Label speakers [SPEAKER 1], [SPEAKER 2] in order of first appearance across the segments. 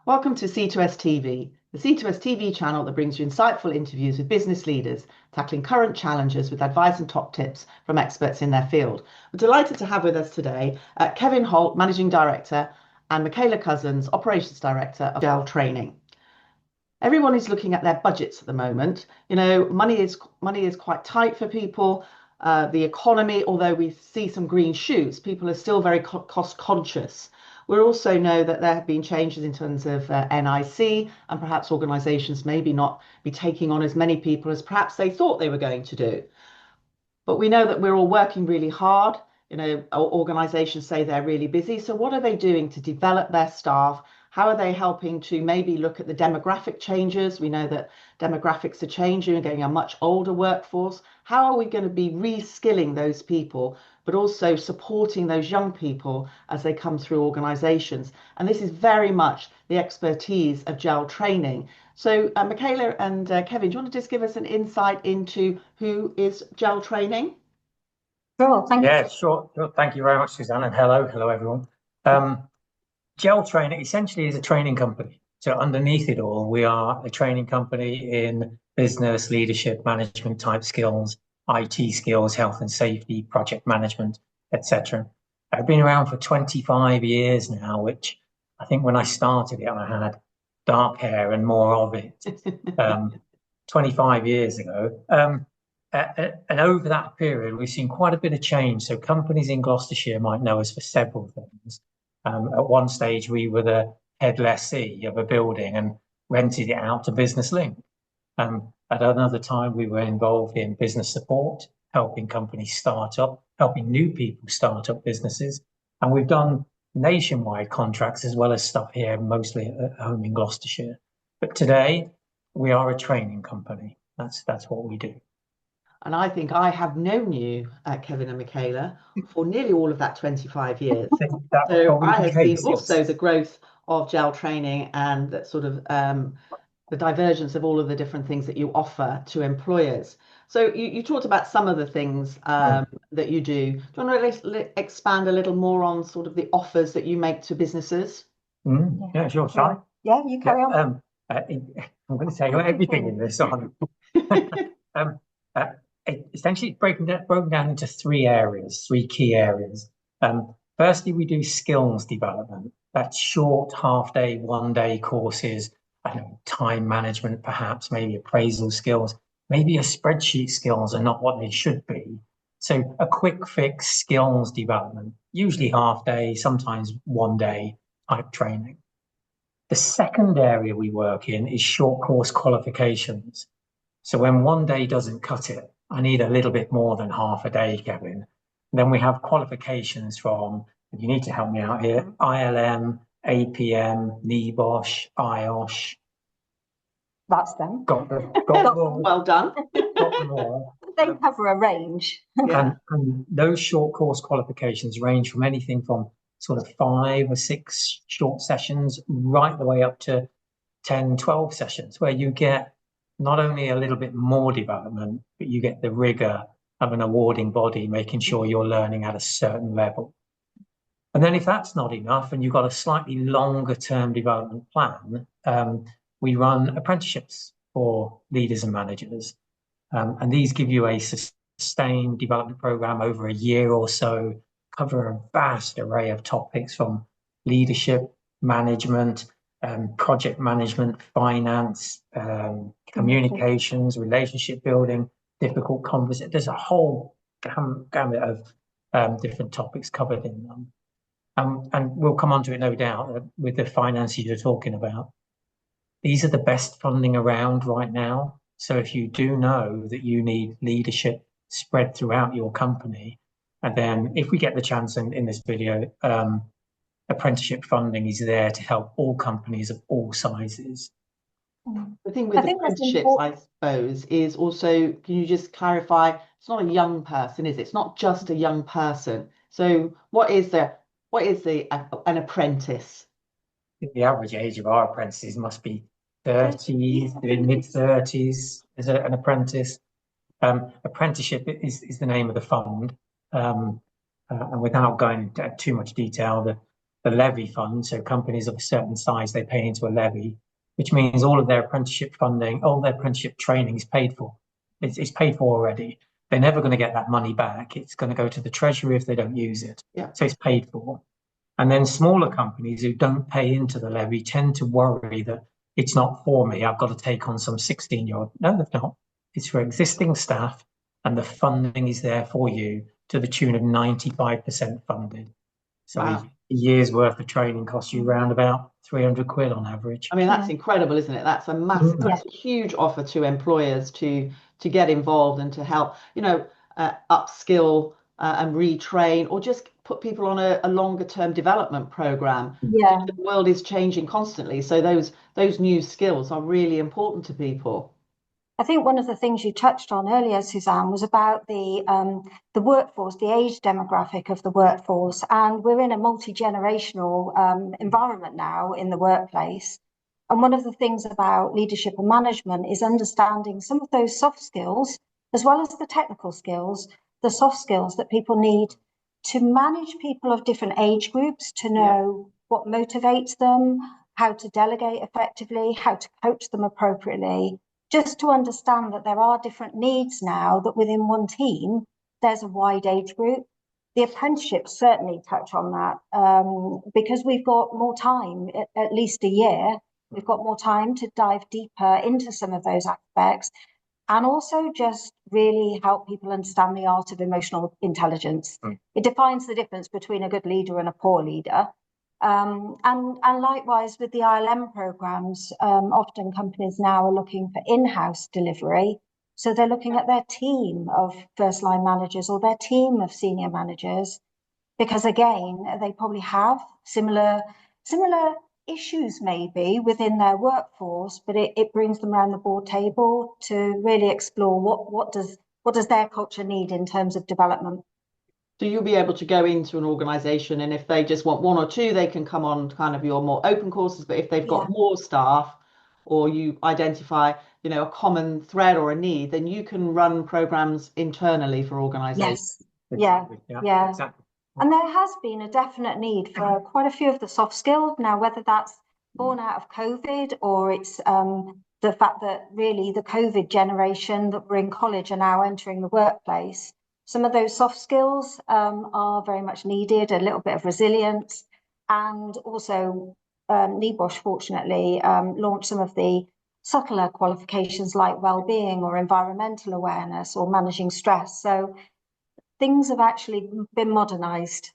[SPEAKER 1] Welcome to C2S TV, the C2S TV channel that brings you insightful interviews with business leaders, tackling current challenges with advice and top tips from experts in their field. We're delighted to have with us today Kevin Holt, Managing Director, and Michaela Cozens, Operations Director of Gel Training. Everyone is looking at their budgets at the moment. You know, money is quite tight for people. The economy, although we see some green shoots, people are still very cost conscious. We also know that there have been changes in terms of NIC, and perhaps organisations maybe not be taking on as many people as perhaps they thought they were going to do. But we know that we're all working really hard. You know, organisations say they're really busy. So what are they doing to develop their staff? How are they helping to maybe look at the demographic changes? We know that demographics are changing and getting a much older workforce. How are we going to be reskilling those people, but also supporting those young people as they come through organisations? And this is very much the expertise of GEL training. So Michaela and Kevin, do you want to just give us an insight into who is GEL training?
[SPEAKER 2] Sure, thank you.
[SPEAKER 3] Yeah, sure. Thank you very much, Suzanne, and hello, everyone. GEL Training essentially is a training company. So underneath it all, we are a training company in business, leadership, management type skills, IT skills, health and safety, project management, etc. I've been around for 25 years now, which I think when I started it, I had dark hair and more of it 25 years ago. And over that period, we've seen quite a bit of change. So companies in Gloucestershire might know us for several things. At one stage, we were the head lessee of a building and rented it out to Business Link. At another time, we were involved in business support, helping companies start up, helping new people start up businesses. And we've done nationwide contracts as well as stuff here, mostly at home in Gloucestershire. But today, we are a training company. That's what we do.
[SPEAKER 1] And I think I have known you, Kevin and Michaela, for nearly all of that 25 years. So I have seen also the growth of GEL training and that sort of the divergence of all of the different things that you offer to employers. So you talked about some of the things that you do. Do you want to expand a little more on sort of the offers that you make to businesses?
[SPEAKER 3] Yeah, sure. Shall I?
[SPEAKER 2] Yeah, you carry on.
[SPEAKER 3] I'm going to tell you everything in this on. Essentially, it's broken down into three key areas. Firstly, we do skills development. That's short, half-day, one-day courses. I don't know, time management, perhaps, maybe appraisal skills, maybe your spreadsheet skills are not what they should be. So a quick fix skills development, usually half-day, sometimes one-day type training. The second area we work in is short course qualifications. So when one day doesn't cut it, I need a little bit more than half a day, Kevin. Then we have qualifications from, you need to help me out here, ILM, APM, NEBOSH, IOSH.
[SPEAKER 2] That's them.
[SPEAKER 3] Got them all.
[SPEAKER 1] Well done.
[SPEAKER 3] Got them all.
[SPEAKER 2] They cover a range.
[SPEAKER 1] Yeah.
[SPEAKER 3] And those short course qualifications range from anything from sort of 5 or 6 short sessions right the way up to 10, 12 sessions where you get not only a little bit more development, but you get the rigor of an awarding body, making sure you're learning at a certain level. And then if that's not enough and you've got a slightly longer term development plan, we run apprenticeships for leaders and managers. And these give you a sustained development program over a year or so, cover a vast array of topics from leadership, management, project management, finance, communications, relationship building, difficult conversations. There's a whole gamut of different topics covered in them. And we'll come on to it, no doubt, with the finances you're talking about. These are the best funding around right now. So if you do know that you need leadership spread throughout your company, and then if we get the chance in this video, apprenticeship funding is there to help all companies of all sizes.
[SPEAKER 1] The thing with apprenticeships, I suppose, is also, can you just clarify, it's not a young person, is it? It's not just a young person. So what is an apprentice?
[SPEAKER 3] The average age of our apprentices must be 30s, mid-30s as an apprentice. Apprenticeship is the name of the fund. And without going into too much detail, the levy fund. So companies of a certain size, they pay into a levy, which means all of their apprenticeship funding, all their apprenticeship training is paid for. It's paid for already. They're never going to get that money back. It's going to go to the treasury if they don't use it.
[SPEAKER 1] Yeah.
[SPEAKER 3] So it's paid for. And then smaller companies who don't pay into the levy tend to worry that it's not for me. I've got to take on some 16-year-old. No, they've not. It's for existing staff, and the funding is there for you to the tune of 95% funded. So
[SPEAKER 1] Wow.
[SPEAKER 3] a year's worth of training costs you around about 300 quid on average.
[SPEAKER 1] I mean, that's incredible, isn't it? That's a massive, that's a huge offer to employers to get involved and to help, upskill and retrain, or just put people on a longer term development program.
[SPEAKER 2] Yeah.
[SPEAKER 1] The world is changing constantly, so those new skills are really important to people.
[SPEAKER 2] I think one of the things you touched on earlier, Suzanne, was about the workforce, the age demographic of the workforce, and we're in a multi-generational environment now in the workplace. And one of the things about leadership and management is understanding some of those soft skills, as well as the technical skills, the soft skills that people need to manage people of different age groups, to know what motivates them, how to delegate effectively, how to coach them appropriately. Just to understand that there are different needs now, that within one team, there's a wide age group. The apprenticeships certainly touch on that because we've got more time, at least a year. We've got more time to dive deeper into some of those aspects and also just really help people understand the art of emotional intelligence. It defines the difference between a good leader and a poor leader. And likewise with the ILM programs, often companies now are looking for in-house delivery. So they're looking at their team of first line managers or their team of senior managers, because again, they probably have similar issues maybe within their workforce, but it brings them around the board table to really explore what does their culture need in terms of development.
[SPEAKER 1] So you'll be able to go into an organization, and if they just want one or two, they can come on kind of your more open courses. But if they've got more staff, or you identify, a common thread or a need, then you can run programs internally for organizations.
[SPEAKER 2] Yes. Yeah.
[SPEAKER 3] Exactly.
[SPEAKER 2] And there has been a definite need for quite a few of the soft skills now, whether that's born out of COVID or it's the fact that really the COVID generation that were in college are now entering the workplace. Some of those soft skills are very much needed, a little bit of resilience, and also NEBOSH fortunately launched some of the subtler qualifications like well-being or environmental awareness or managing stress. So things have actually been modernized.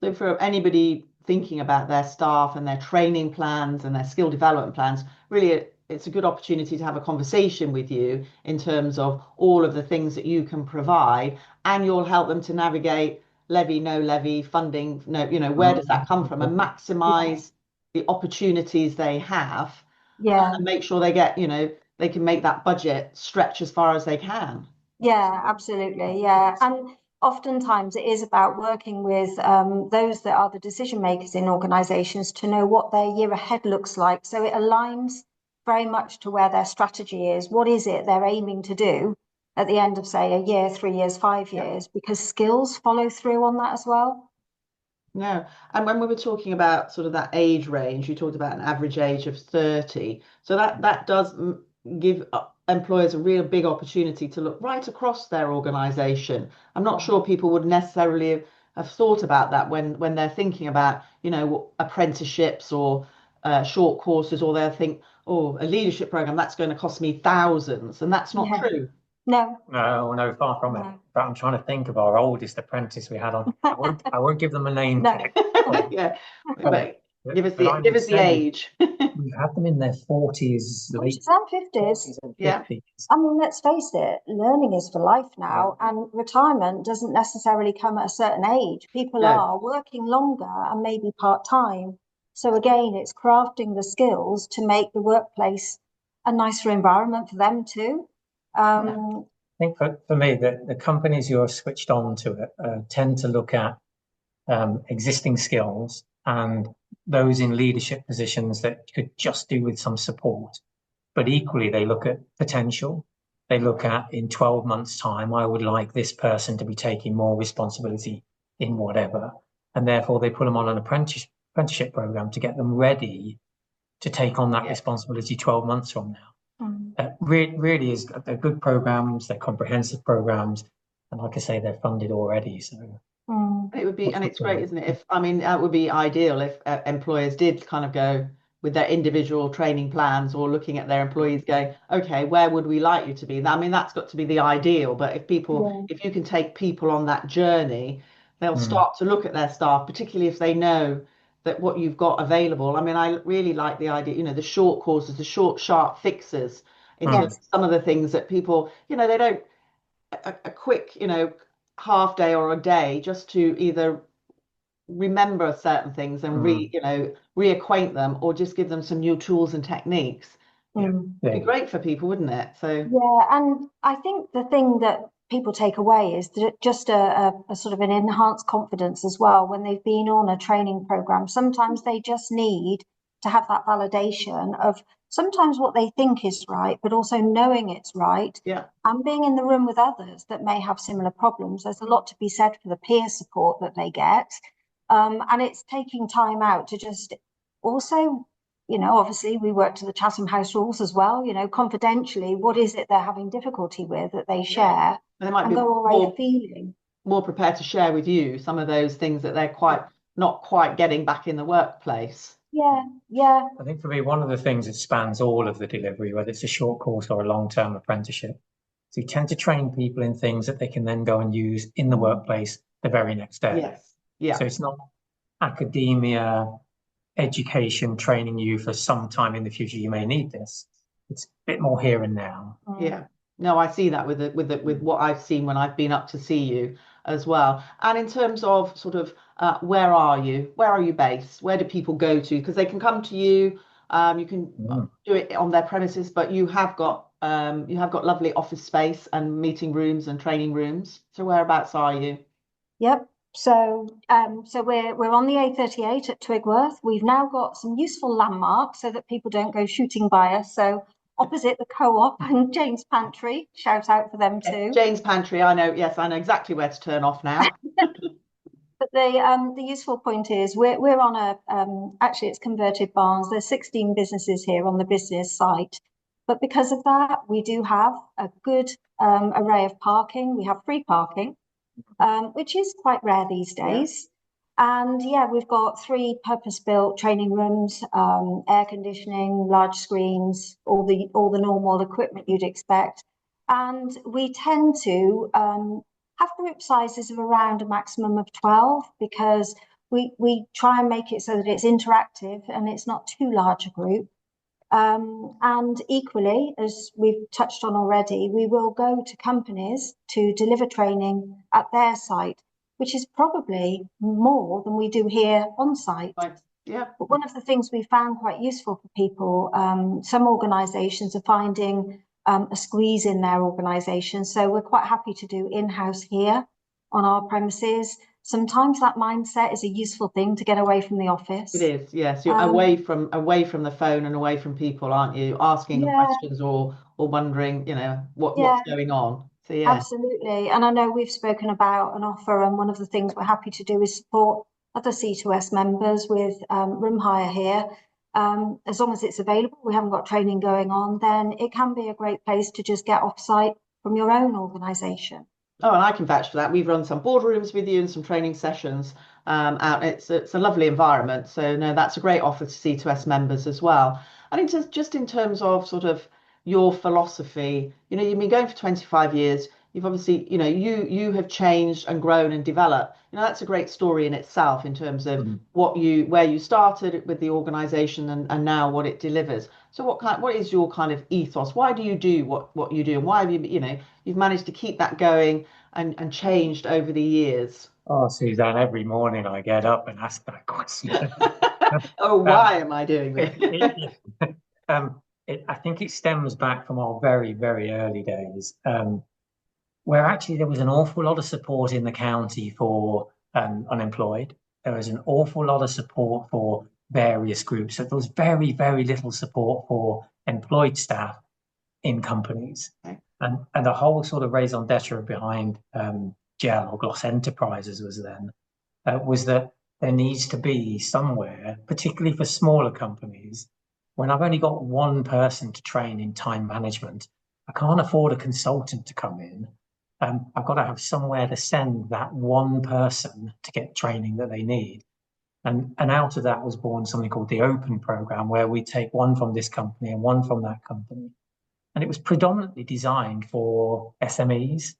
[SPEAKER 1] So for anybody thinking about their staff and their training plans and their skill development plans, really it's a good opportunity to have a conversation with you in terms of all of the things that you can provide, and you'll help them to navigate levy, no levy, funding, where does that come from, and maximize the opportunities they have, and make sure they get, they can make that budget stretch as far as they can.
[SPEAKER 2] Yeah, absolutely. Yeah. And oftentimes it is about working with those that are the decision makers in organizations to know what their year ahead looks like. So it aligns very much to where their strategy is. What is it they're aiming to do at the end of, say, a year, 3 years, 5 years, because skills follow through on that as well.
[SPEAKER 1] No. And when we were talking about sort of that age range, you talked about an average age of 30. So that does give employers a real big opportunity to look right across their organization. I'm not sure people would necessarily have thought about that when they're thinking about, apprenticeships or short courses, or they'll think, oh, a leadership program, that's going to cost me thousands. And that's not true.
[SPEAKER 2] No,
[SPEAKER 3] far from it. But I'm trying to think of our oldest apprentice we had on. I won't give them a name check.
[SPEAKER 1] Yeah, but give us the age.
[SPEAKER 3] We've had them in their 40s, late
[SPEAKER 2] 50s.
[SPEAKER 1] Yeah.
[SPEAKER 2] I mean, let's face it, learning is for life now, and retirement doesn't necessarily come at a certain age. People are working longer and maybe part-time. So again, it's crafting the skills to make the workplace a nicer environment for them too.
[SPEAKER 3] I think for me, the companies who are switched on to it tend to look at existing skills and those in leadership positions that could just do with some support. But equally, they look at potential. They look at, in 12 months' time, I would like this person to be taking more responsibility in whatever. and therefore they put them on an apprenticeship program to get them ready to take on that responsibility 12 months from now. Really is, they're good programs, they're comprehensive programs, and like I say, they're funded already. So
[SPEAKER 1] it would be, and it's great, isn't it? It would be ideal if employers did kind of go with their individual training plans, or looking at their employees going, okay, where would we like you to be? That's got to be the ideal. But if you can take people on that journey, they'll start to look at their staff, particularly if they know that what you've got available. I really like the idea, the short courses, the short, sharp fixes into some of the things that people, they don't, a quick, half day or a day just to either remember certain things and reacquaint them, or just give them some new tools and techniques. It'd be great for people, wouldn't it? So
[SPEAKER 2] and I think the thing that people take away is that just a sort of an enhanced confidence as well when they've been on a training program. Sometimes they just need to have that validation of sometimes what they think is right, but also knowing it's right, and being in the room with others that may have similar problems. There's a lot to be said for the peer support that they get. And it's taking time out to just also, obviously we work to the Chatham House rules as well, confidentially, what is it they're having difficulty with that they share,
[SPEAKER 1] they might
[SPEAKER 2] and
[SPEAKER 1] be
[SPEAKER 2] go away feeling
[SPEAKER 1] more prepared to share with you some of those things that they're not quite getting back in the workplace.
[SPEAKER 3] I think for me, one of the things that spans all of the delivery, whether it's a short course or a long-term apprenticeship, so you tend to train people in things that they can then go and use in the workplace the very next day. So it's not academia, education, training you for some time in the future you may need this. It's a bit more here and now.
[SPEAKER 1] No, I see that with what I've seen when I've been up to see you as well. And in terms of sort of where are you based? Where do people go to? Because they can come to you. You can do it on their premises, but you have got lovely office space and meeting rooms and training rooms. So whereabouts are you?
[SPEAKER 2] So we're on the A38 at Twigworth. We've now got some useful landmarks so that people don't go shooting by us. So opposite the Co-op and Jane's Pantry, shout out for them too.
[SPEAKER 1] Jane's Pantry, I know. Yes, I know exactly where to turn off now.
[SPEAKER 2] But the useful point is we're on actually it's converted barns. There's 16 businesses here on the business site. But because of that, we do have a good array of parking. We have free parking, which is quite rare these days. And we've got 3 purpose-built training rooms, air conditioning, large screens, all the normal equipment you'd expect. And we tend to have group sizes of around a maximum of 12, because we try and make it so that it's interactive and it's not too large a group. And equally, as we've touched on already, we will go to companies to deliver training at their site, which is probably more than we do here on site. But one of the things we found quite useful for people, some organisations are finding a squeeze in their organisation. So we're quite happy to do in-house here on our premises. Sometimes that mindset is a useful thing to get away from the office.
[SPEAKER 1] It is, yes. You're away from the phone and away from people, aren't you? Asking questions or wondering, what's going on. So
[SPEAKER 2] absolutely. And I know we've spoken about an offer, and one of the things we're happy to do is support other C2S members with room hire here. As long as it's available, we haven't got training going on, then it can be a great place to just get off-site from your own organisation.
[SPEAKER 1] Oh, and I can vouch for that. We've run some boardrooms with you and some training sessions out. It's a lovely environment. So no, that's a great offer to C2S members as well. And it's just in terms of sort of your philosophy, you've been going for 25 years. You've obviously, you have changed and grown and developed. That's a great story in itself in terms of where you started with the organisation and now what it delivers. So what is your kind of ethos? Why do you do what you do, and why have you've managed to keep that going and changed over the years?
[SPEAKER 3] Oh, Suzanne, every morning I get up and ask that question.
[SPEAKER 1] Why am I doing this?
[SPEAKER 3] I think it stems back from our very, very early days, where actually there was an awful lot of support in the county for unemployed. There was an awful lot of support for various groups. So there was very, very little support for employed staff in companies.
[SPEAKER 1] Okay.
[SPEAKER 3] And the whole sort of raison d'etre behind GEL or Gloss Enterprises was then was that there needs to be somewhere, particularly for smaller companies, when I've only got one person to train in time management, I can't afford a consultant to come in. I've got to have somewhere to send that one person to get training that they need. And out of that was born something called the Open program, where we take one from this company and one from that company. And it was predominantly designed for SMEs.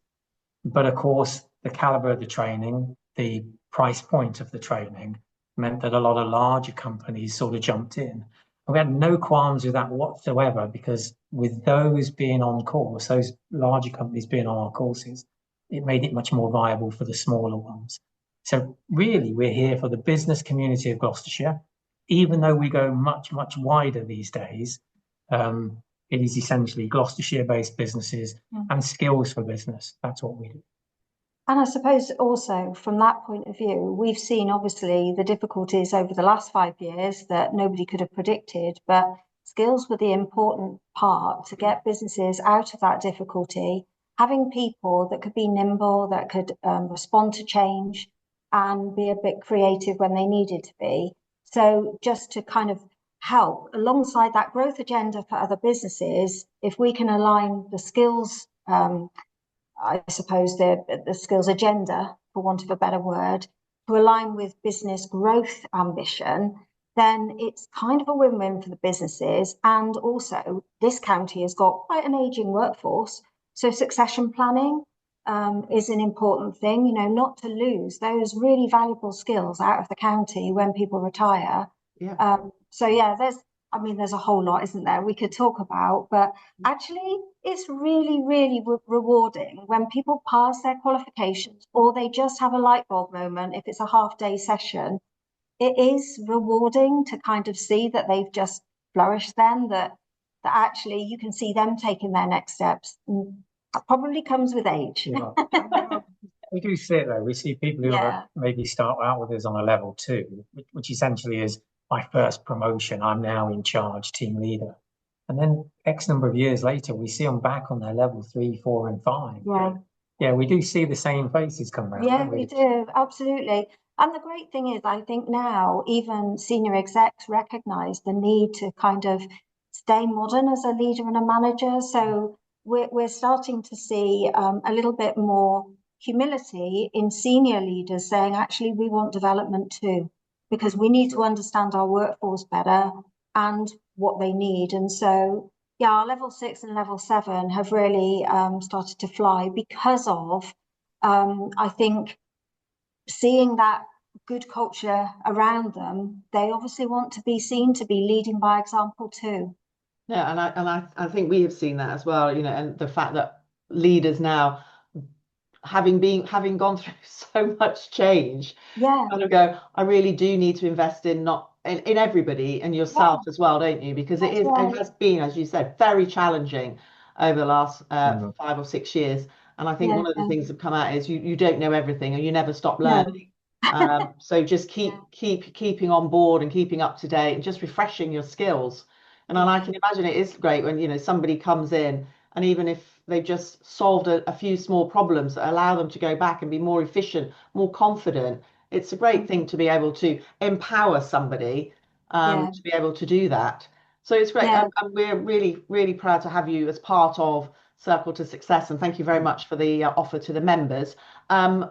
[SPEAKER 3] But of course, the caliber of the training, the price point of the training meant that a lot of larger companies sort of jumped in. And we had no qualms with that whatsoever, because with those being on course, those larger companies being on our courses, it made it much more viable for the smaller ones. So really, we're here for the business community of Gloucestershire. Even though we go much, much wider these days, it is essentially Gloucestershire-based businesses and skills for business. That's what we do.
[SPEAKER 2] And I suppose also from that point of view, we've seen obviously the difficulties over the last 5 years that nobody could have predicted, but skills were the important part to get businesses out of that difficulty. Having people that could be nimble, that could respond to change and be a bit creative when they needed to be. So just to kind of help alongside that growth agenda for other businesses, if we can align the skills, I suppose the skills agenda, for want of a better word, to align with business growth ambition, then it's kind of a win-win for the businesses. And also, this county has got quite an aging workforce, so succession planning is an important thing, you know, not to lose those really valuable skills out of the county when people retire.
[SPEAKER 1] Yeah.
[SPEAKER 2] So yeah, there's a whole lot, isn't there, we could talk about, but actually it's really, really rewarding when people pass their qualifications or they just have a light bulb moment. If it's a half-day session, it is rewarding to kind of see that they've just flourished then, that actually you can see them taking their next steps. That probably comes with age.
[SPEAKER 3] Yeah. We do see it though. We see people who maybe start out with us on a level 2, which essentially is my first promotion. I'm now in charge, team leader. And then X number of years later, we see them back on their level 3, 4, and 5.
[SPEAKER 2] Yeah.
[SPEAKER 3] Yeah, we do see the same faces come around.
[SPEAKER 2] Yeah, we do. Absolutely. And the great thing is, I think now even senior execs recognize the need to kind of stay modern as a leader and a manager. So we're starting to see a little bit more humility in senior leaders saying, actually, we want development too, because we need to understand our workforce better and what they need. And so, yeah, our level 6 and level 7 have really started to fly because of, I think, seeing that good culture around them. They obviously want to be seen to be leading by example too.
[SPEAKER 1] Yeah, and I think we have seen that as well, you know, and the fact that leaders now, having gone through so much change, kind of go, I really do need to invest in everybody and yourself as well, don't you? Because it has been, as you said, very challenging over the last 5 or 6 years. And I think one of the things that come out is you don't know everything and you never stop learning. So just keeping on board and keeping up to date and just refreshing your skills. And I can imagine it is great when, you know, somebody comes in and even if they've just solved a few small problems that allow them to go back and be more efficient, more confident, it's a great thing to be able to empower somebody to be able to do that. So it's great. And we're really, really proud to have you as part of Circle to Success. And thank you very much for the offer to the members. And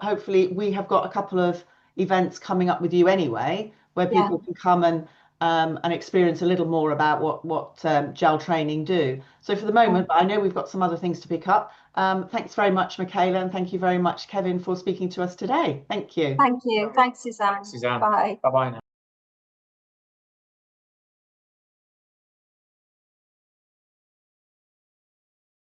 [SPEAKER 1] hopefully we have got a couple of events coming up with you anyway, where people can come and experience a little more about what gel training do. So for the moment, but I know we've got some other things to pick up. Thanks very much, Michaela, and thank you very much, Kevin, for speaking to us today. Thank you.
[SPEAKER 2] Thank you. Thanks, Suzanne.
[SPEAKER 3] Thanks, Suzanne.
[SPEAKER 2] Bye.
[SPEAKER 3] Bye-bye now.